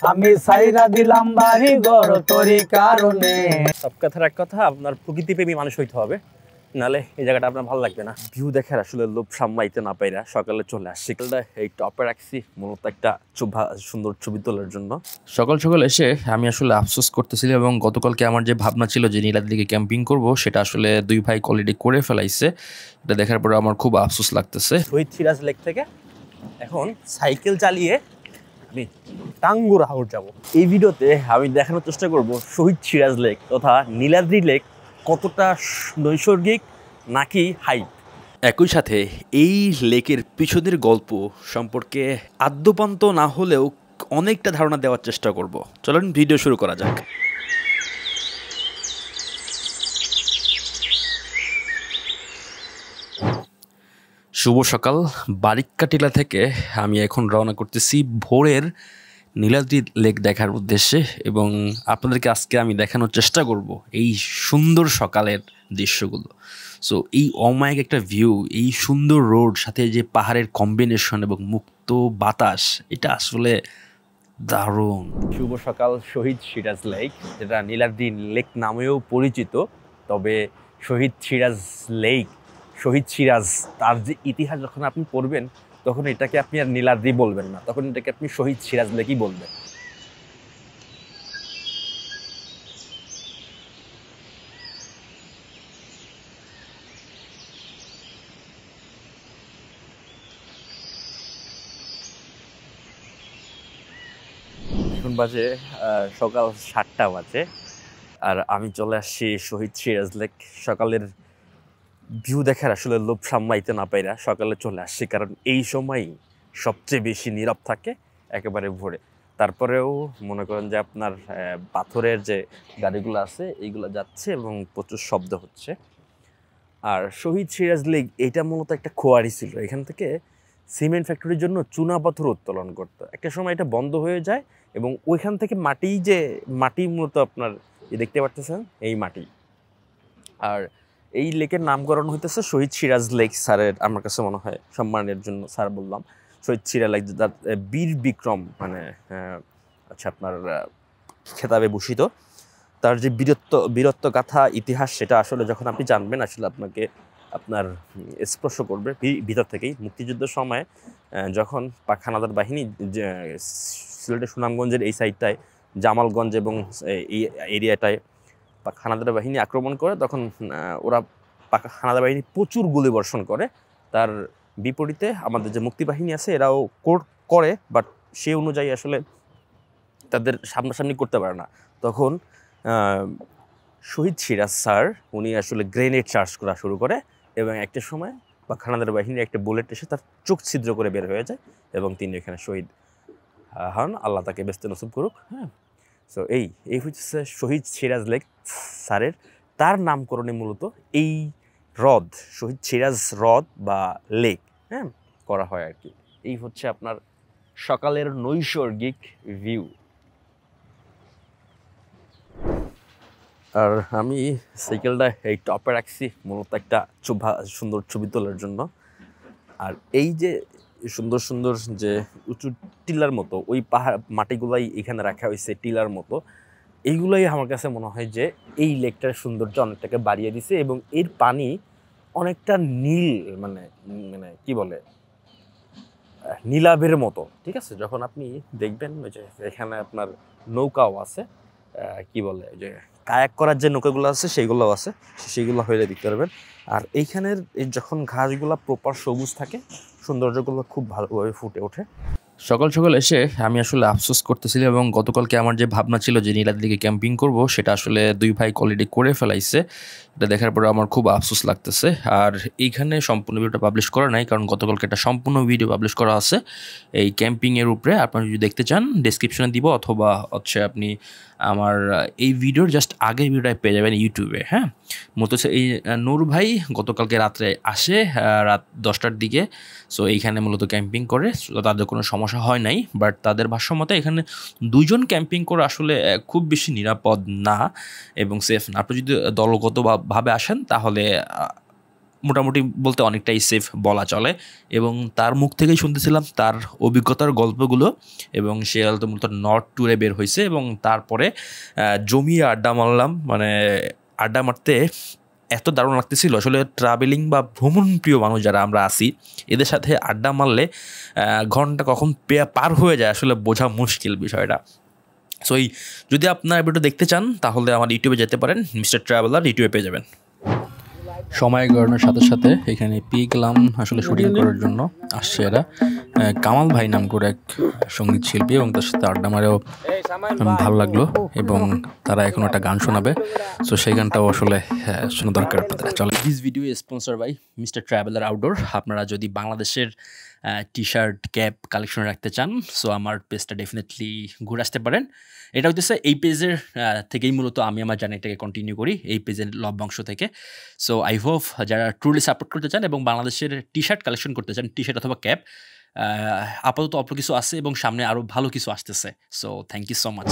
আমি সাইরা দিলাম বাড়ি ঘর তোরই কারণে। সব কথার এক কথা, আপনার প্রকৃতিপ্রেমী মানুষ হইতে হবে, নাহলে এই জায়গাটা আপনার ভালো লাগবে না। ভিউ দেখার আসলে লোভ সামলাইতে না পাইরা সকালে চলে আসছি। এই টপে রাখছি মূলত একটা সুন্দর ছবি তোলার জন্য। সকাল সকাল এসে আমি আসলে আফসোস করতেছিলাম, এবং গতকালকে আমার যে ভাবনা ছিল যে নীলাদ্রিকে ক্যাম্পিং করব, সেটা আসলে দুই ভাই অলরেডি করে ফেলাইছে। এটা দেখার পরে আমার খুব আফসোস লাগতেছে। শহীদ সিরাজ লেক থেকে এখন সাইকেল চালিয়ে আমি টাঙ্গুরা হাওর যাব। এই ভিডিওতে আমি দেখানোর চেষ্টা করব শহীদ সিরাজ লেক তথা নীলাদ্রি লেক কতটা নৈসর্গিক নাকি হাইট। একই সাথে এই লেকের পিছনের গল্প সম্পর্কে আদ্যপান্ত না হলেও অনেকটা ধারণা দেওয়ার চেষ্টা করব। চলুন ভিডিও শুরু করা যাক। শুভ সকাল। বারিক্কা টিলা থেকে আমি এখন রওনা করতেছি ভোরের নীলাদ্রি লেক দেখার উদ্দেশ্যে, এবং আপনাদেরকে আজকে আমি দেখানোর চেষ্টা করব এই সুন্দর সকালের দৃশ্যগুলো। সো এই অমায়িক একটা ভিউ, এই সুন্দর রোড, সাথে যে পাহাড়ের কম্বিনেশন এবং মুক্ত বাতাস, এটা আসলে দারুণ। শুভ সকাল শহীদ সিরাজ লেক, যেটা নীলাদ্রি লেক নামেও পরিচিত। তবে শহীদ সিরাজ লেক, শহীদ সিরাজ, তার যে ইতিহাস যখন আপনি পড়বেন, তখন এটাকে আপনি আর নীলাদ্রি বলবেন না, তখন এটাকে আপনি শহীদ সিরাজ লেকই বলবেন। এখন বাজে সকাল 7টা বাজে, আর আমি চলে আসছি শহীদ সিরাজ লেক। সকালের ভিউ দেখার আসলে লোভ সামলাইতে না পাইরা সকালে চলে আসছি, কারণ এই সময়ই সবচেয়ে বেশি নীরব থাকে একেবারে ভোরে। তারপরেও মনে করেন যে আপনার পাথরের যে গাড়িগুলো আছে এইগুলো যাচ্ছে এবং প্রচুর শব্দ হচ্ছে। আর শহীদ সিরাজ লেক এটা মূলত একটা খোয়ারি ছিল, এখান থেকে সিমেন্ট ফ্যাক্টরির জন্য চুনা পাথর উত্তোলন করতো। একটা সময় এটা বন্ধ হয়ে যায় এবং ওইখান থেকে মাটি মূলত আপনার দেখতে পারতেছেন এই মাটি। আর এই লেকের নামকরণ হইতেছে শহীদ সিরাজ লেক স্যারের, আমার কাছে মনে হয় সম্মানের জন্য স্যার বললাম। শহীদ সিরাজ লেক বীর বিক্রম মানে আচ্ছা আপনার খেতাবে ভূষিত। তার যে বীরত্ব গাথা ইতিহাস, সেটা আসলে যখন আপনি জানবেন আসলে আপনার স্পর্শ করবে ভিতর থেকেই। মুক্তিযুদ্ধের সময় যখন পাক হানাদার বাহিনী সিলেটের সুনামগঞ্জের এই সাইডটায়, জামালগঞ্জ এবং এই এরিয়াটায় পাক হানাদার বাহিনী আক্রমণ করে, তখন ওরা পাক হানাদার বাহিনী প্রচুর গুলি বর্ষণ করে। তার বিপরীতে আমাদের যে মুক্তিবাহিনী আছে এরাও করে, বাট সে অনুযায়ী আসলে তাদের সামনাসামনি করতে পারে না। তখন শহীদ সিরাজ স্যার উনি আসলে গ্রেনেড চার্জ করা শুরু করে, এবং একটা সময় পাক হানাদার বাহিনীর একটা বুলেট এসে তার চোখ ছিদ্র করে বের হয়ে যায়, এবং তিনি এখানে শহীদ হন। আল্লাহ তাকে বেস্তে নসিব করুক। হ্যাঁ, সো এই হচ্ছে শহীদ সিরাজ লেক স্যারের। তার নামকরণে মূলত এই হ্রদ শহীদ সিরাজ হ্রদ বা লেক করা হয় আর কি। এই হচ্ছে আপনার সকালের নৈসর্গিক ভিউ। আর আমি সাইকেলটা এই টপে রাখছি মূলত একটা সুন্দর ছবি তোলার জন্য। আর এই যে সুন্দর সুন্দর যে উঁচু টিলার মতো ওই পাহাড় মাটিগুলাই এখানে রাখা হয়েছে টিলার মতো, এইগুলোই আমার কাছে মনে হয় যে এই লেকটার সৌন্দর্য অনেকটাকে বাড়িয়ে দিছে। এবং এর পানি অনেকটা নীল, মানে মানে কি বলে, নীলাভের মতো। ঠিক আছে, যখন আপনি দেখবেন ওই যে এখানে আপনার নৌকাও আছে, কি বলে যে কায়াক করার যে নৌকাগুলো আছে সেইগুলোও আছে, সেইগুলো হইলে দেখতে পারবেন। আর এইখানের যখন ঘাসগুলো প্রপার সবুজ থাকে, সৌন্দর্যগুলো খুব ভালোভাবে ফুটে ওঠে। সকাল সকাল এসে আমি আসলে আফসোস করতেছিলাম, এবং গতকালকে আমার যে ভাবনা ছিল যে নীলাদ্রিকে ক্যাম্পিং করব, সেটা আসলে দুই ভাই অলরেডি করে ফেলাইছে। এটা দেখার পরে আমার খুব আফসোস লাগতেছে। আর এইখানে সম্পূর্ণ ভিডিওটা পাবলিশ করা নাই, কারণ গতকালকে একটা সম্পূর্ণ ভিডিও পাবলিশ করা আছে এই ক্যাম্পিংয়ের উপরে। আপনারা যদি দেখতে চান ডেসক্রিপশনে দিব, অথবা হচ্ছে আপনি আমার এই ভিডিওর জাস্ট আগের ভিডিওটাই পেয়ে যাবেন ইউটিউবে। হ্যাঁ, মূলত এই নূর ভাই গতকালকে রাত্রে আসে রাত 10টার দিকে। সো এইখানে মূলত ক্যাম্পিং করে, তাদের কোনো সমস্যা হয় নাই। বাট তাদের ভাষ্যমতে এখানে দুইজন ক্যাম্পিং করে আসলে খুব বেশি নিরাপদ না এবং সেফ না। আপনি যদি দলগতভাবে আসেন তাহলে মোটামুটি বলতে অনেকটাই সেফ বলা চলে। এবং তার মুখ থেকেই শুনতেছিলাম তার অভিজ্ঞতার গল্পগুলো, এবং সে হয়তো মূলত নর্থ ট্যুরে বের হয়েছে এবং তারপরে জমিয়ে আড্ডা মারলাম। মানে আড্ডা মারতে এত দারুণ লাগতেছিল। আসলে ট্রাভেলিং বা ভ্রমণ প্রিয় মানুষ যারা আমরা আছি, এদের সাথে আড্ডা মারলে ঘন্টা কখন পার হয়ে যায় আসলে বোঝা মুশকিল বিষয়টা। সো যদি আপনারা ভিডিও দেখতে চান তাহলে আমার ইউটিউবে যেতে পারেন, মিস্টার ট্রাভেলার ইউটিউবে পেয়ে যাবেন। সময় গড়ানোর সাথে সাথে এখানে পেয়ে গেলাম আসলে শুটিং করার জন্য আসছে এরা। কামাল ভাই নাম করে এক সঙ্গীত শিল্পী, এবং তার সাথে আড্ডা মারেও ভালো লাগলো, এবং তারা এখন একটা গান শোনাবে। সো সেই গানটাও আসলে শোনা দরকার আপনাদের। চলো, this video sponsor by Mister Traveller Outdoor. আপনারা যদি বাংলাদেশের টি শার্ট ক্যাপ কালেকশন রাখতে চান, সো আমার পেজটা ডেফিনেটলি ঘুরে আসতে পারেন। এটা হচ্ছে এই পেজের থেকেই মূলত আমি আমার জার্নিটাকে কন্টিনিউ করি, এই পেজের লভ্যাংশ থেকে। সো আই হোপ যারা ট্রুলি সাপোর্ট করতে চান এবং বাংলাদেশের টি শার্ট কালেকশন করতে চান, টি শার্ট অথবা ক্যাপ, আপাতত অল্প কিছু আছে এবং সামনে আরও ভালো কিছু আসতেছে। So thank you so much.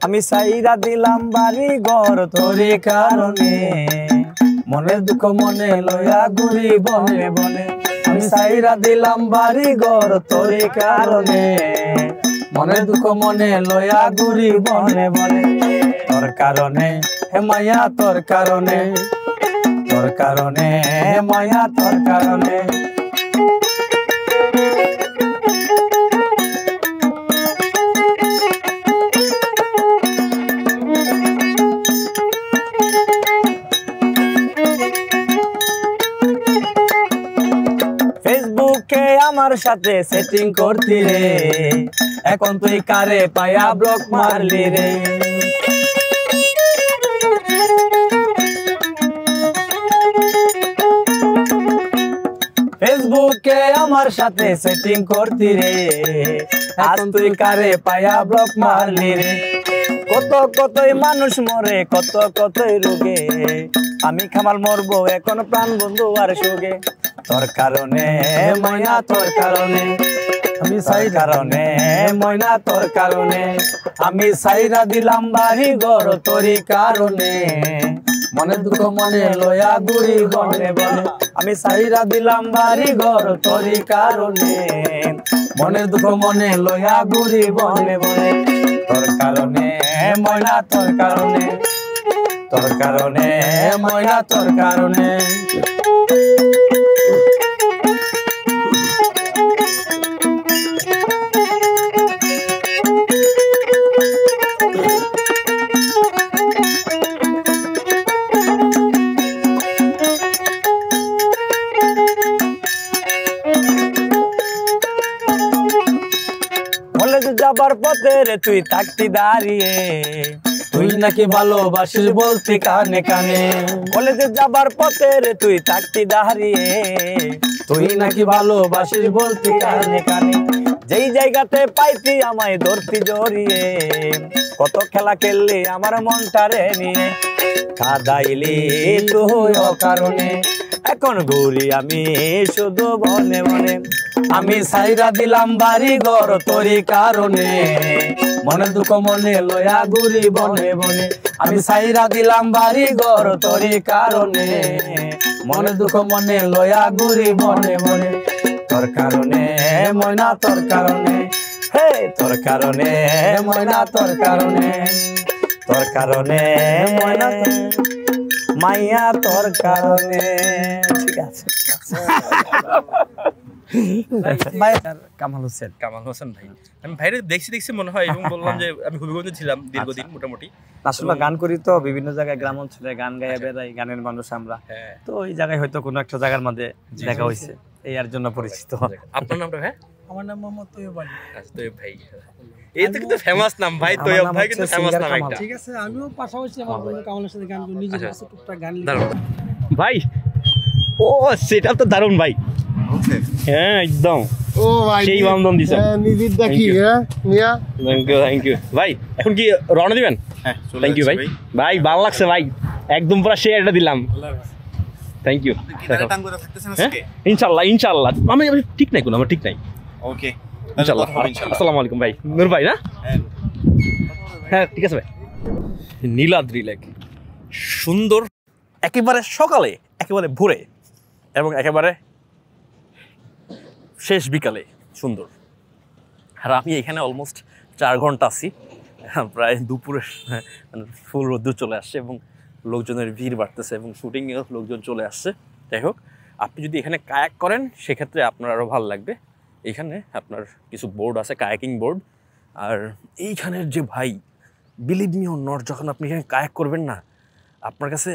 আমি সাইরা দিলাম বাড়ি ঘর তোরে কারণে, মনের দুঃখ মনে লয়া ঘুরি বনে বনে। আমি সাইরা দিলাম বাড়ি ঘর তোরে কারণে, মনের দুঃখ মনে লয়া ঘুরি বনে বনে। তোর কারণে হে মায়া, তোর কারণে, তোর কারণে হে মায়া, তোর কারণে। ফেসবুকে আমার সাথে সেটিং করতি রে, এখন তুই কারে পায়া ব্লক মারলি রে। ফেসবুকে আমার সাথে সেটিং করতি রে, এখন তুই কারে পায়া ব্লক মারলি রে। কত কতই মানুষ মরে, কত কতই রোগে, আমি খামাল মরবো এখন প্রাণ বন্ধু আর সুগে। তোর কারণে ময়না, তোর কারণে আমি সাই, কারণে ময়না, তোর কারণে আমি সাইরা দিলাম বাড়ি ঘর তোরি কারণে, মনে দুঃখ মনে লয়া ঘুরি বনে বনে। আমি সাইরা দিলাম বাড়ি ঘর তোরি কারণে, মনে দুঃখ মনে লয়া ঘুরি বনে বনে। তোর কারণে ময়না, তোর কারণে, তোর কারণে ময়না, তোর কারণে। কলেজে যাবার পথে রে তুই থাকতি দাঁড়িয়ে, তুই নাকি ভালোবাসিস বলতি কানে কানে। কলেজে যাবার পথে রে তুই থাকতি দাঁড়িয়ে, তুই নাকি ভালোবাসিস বলতি কানে কানে। যেই জায়গাতে পাইতি আমায় ধরতি জড়িয়ে, কত খেলা খেললি আমার মনটারে নিয়ে। কাদাইলি তুই অকারণে, এখন ঘুরি আমি শুধু বনে বনে। আমি সাইরা দিলাম বাড়ি ঘর তোরি কারণে, মনে দুঃখ মনে লয়া ঘুরি বনে বনে। আমি সাইরা দিলাম বাড়ি ঘর তোরি কারণে, মনে দুঃখ মনে লয়া ঘুরি বনে বনে। তোর কারণে ময়না, তোর কারণে, হে তোর কারণে ময়না, তোর কারণে, তোর কারণে ময়না মাইয়া, তোর কারণে। ঠিক আছে ভাই, কামাল হোসেন। কামাল হোসেন ভাই, আমি ভাইরে দেখছি মনে হয়, এবং বললাম যে আমি হবিগঞ্জে ছিলাম দীর্ঘদিন মোটামুটি। আসলে গান করি তো বিভিন্ন জায়গায়, গ্রাম অঞ্চলে গান গায়ে বেড়াই, গানের মানুষ আমরা। তো ওই জায়গায় হয়তো কোনো একটা জায়গার মধ্যে দেখা হয়েছে, এই আর জন্য পরিচিত। আপনার নামটা ভাই? আমার নাম মোহাম্মদ তৈয়ব আলী। আচ্ছা, তৈয়ব ভাই, এই তো কিন্তু ফেমাস নাম ভাই, তৈয়ব ভাই কিন্তু ফেমাস নাম একটা। ঠিক আছে, আমিও পাশাপাশি আমার বন্ধু কামালের সাথে গান করি, নিজের কাছে টুকটাক গান লিখি। দারুণ ভাই, ও সেটা তো দারুণ ভাই। হ্যাঁ একদম, ও ভাই সেই বান্দন দিছেন নিজের দেখি। হ্যাঁ মিয়া, থ্যাংক ইউ ভাই। এখন কি রওনা দিবেন? হ্যাঁ, থ্যাংক ইউ ভাই। ভাই ভালো লাগছে ভাই, একদম পুরো শেয়ারটা দিলাম। Thank you. ইনশাআল্লাহ ইনশাআল্লাহ, আমি ঠিক নাই কোনো, আমার ঠিক নাই। ওকে ইনশাআল্লাহ। আসসালামু আলাইকুম ভাই। নূর ভাই না? হ্যাঁ ঠিক আছে ভাই। নীলাদ্রি লেক সুন্দর, একেবারে সকালে, একেবারে ভোরে এবং একেবারে শেষ বিকালে সুন্দর। আর আমি এখানে অলমোস্ট 4 ঘন্টা আছি, প্রায় দুপুরে ফুল রোদ্দুর চলে আসছে এবং লোকজনের ভিড় বাড়তেছে এবং শুটিংয়েও লোকজন চলে আসছে। যাই হোক, আপনি যদি এখানে কায়াক করেন সেক্ষেত্রে আপনার আরও ভালো লাগবে। এখানে আপনার কিছু বোর্ড আছে, কায়াকিং বোর্ড। আর এইখানের যে ভাই, বিলিভ মি অর নট, যখন আপনি এখানে কায়াক করবেন না, আপনার কাছে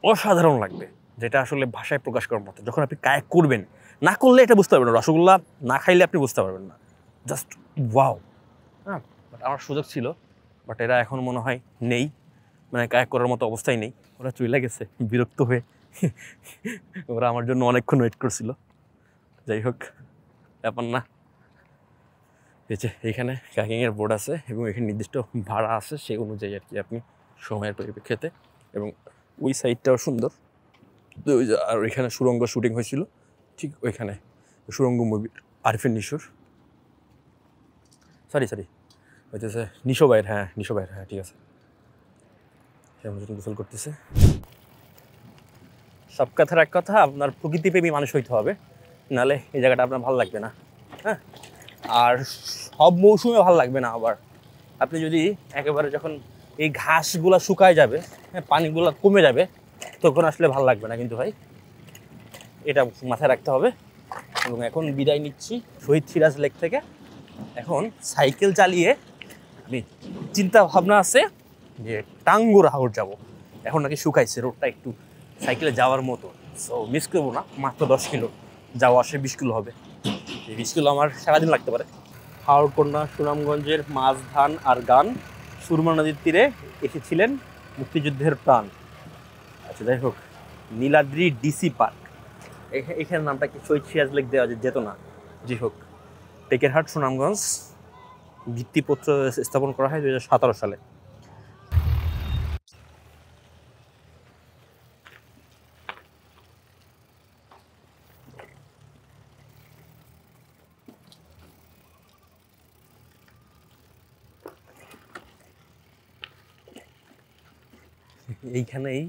অসাধারণ লাগবে, যেটা আসলে ভাষায় প্রকাশ করার মতো। যখন আপনি কায়াক করবেন, না করলে এটা বুঝতে পারবেন না, রসগোল্লা না খাইলে আপনি বুঝতে পারবেন না। Just wow. হ্যাঁ, বাট আমার সুযোগ ছিল, বাট এরা এখন মনে হয় নেই, মানে কায়াক করার মতো অবস্থায় নেই। ওরা চলে গেছে বিরক্ত হয়ে। ওরা আমার জন্য অনেকক্ষণ ওয়েট করছিল। যাই হোক, ব্যাপার না। এই যে এইখানে কায়াকিংয়ের বোর্ড আছে এবং এখানে নির্দিষ্ট ভাড়া আছে, সেই অনুযায়ী আর কি আপনি সময়ের পরিপ্রেক্ষিতে। এবং ওই সাইডটাও সুন্দর। তো ওই যে আর ওইখানে সুরঙ্গ শুটিং হয়েছিল, ঠিক ওইখানে সুরঙ্গ মুভি, আরিফিন নিশোর, সরি হইতেছে নিশো ভাইয়ের, হ্যাঁ নিশো ভাইয়ের, হ্যাঁ ঠিক আছে। সে আমার জন্য গোসল করতেছে। সব কথার এক কথা, আপনার প্রকৃতিপ্রেমী মানুষ হইতে হবে, নাহলে এই জায়গাটা আপনার ভালো লাগবে না। হ্যাঁ, আর সব মৌসুমে ভালো লাগবে না। আবার আপনি যদি একেবারে যখন এই ঘাসগুলো শুকায় যাবে, হ্যাঁ, পানিগুলো কমে যাবে, তখন আসলে ভালো লাগবে না কিন্তু ভাই, এটা মাথায় রাখতে হবে। এবং এখন বিদায় নিচ্ছি শহীদ সিরাজ লেক থেকে। এখন সাইকেল চালিয়ে আমি চিন্তা ভাবনা আছে যে টাঙ্গুর হাওর যাব। এখন নাকি শুকাইছে রোডটা, একটু সাইকেলে যাওয়ার মতো, সো মিস করবো না। মাত্র 10 কিলো, যাওয়া আসে 20 কিলো হবে। এই 20 কিলো আমার সারাদিন লাগতে পারে। হাওড় কন্যা সুনামগঞ্জের মাছ, ধান আর গান, সুরমা নদীর তীরে এসেছিলেন মুক্তিযুদ্ধের প্রাণ। আচ্ছা, যাই হোক, নীলাদ্রি ডিসি পার্ক, এখানে নামটা কি শহীদ সিরাজ লেক দেওয়া যেত না? যাই হোক, টেকেরহাট সুনামগঞ্জ, ভিত্তিপত্র স্থাপন করা হয় 2017 সালে। এইখানেই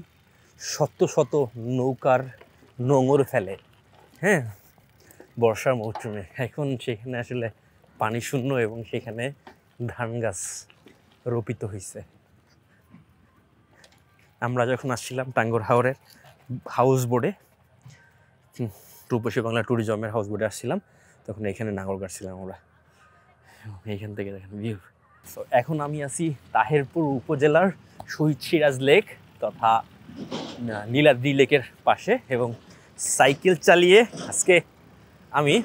শত শত নৌকার নোঙর ফেলে, হ্যাঁ, বর্ষার মৌসুমে। এখন সেখানে আসলে পানি শূন্য এবং সেখানে ধান গাছ রোপিত হয়েছে। আমরা যখন আসছিলাম টাঙ্গুর হাওরের হাউস বোটে, রূপসী বাংলা ট্যুরিজমের হাউস বোটে আসছিলাম, তখন এখানে নাঙ্গল কাটছিলাম আমরা। এইখান থেকে দেখেন ভিউ। সো এখন আমি আছি তাহেরপুর উপজেলার শহীদ সিরাজ লেক তথা নীলাদ্রি লেকের পাশে, এবং সাইকেল চালিয়ে আজকে আমি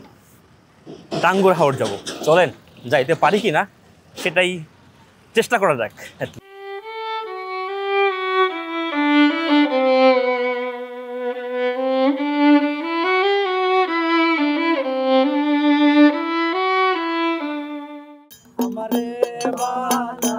টাঙ্গুর হাওর যাব। চলেন যাইতে পারি কি না সেটাই চেষ্টা করা যাক। আমারে বালা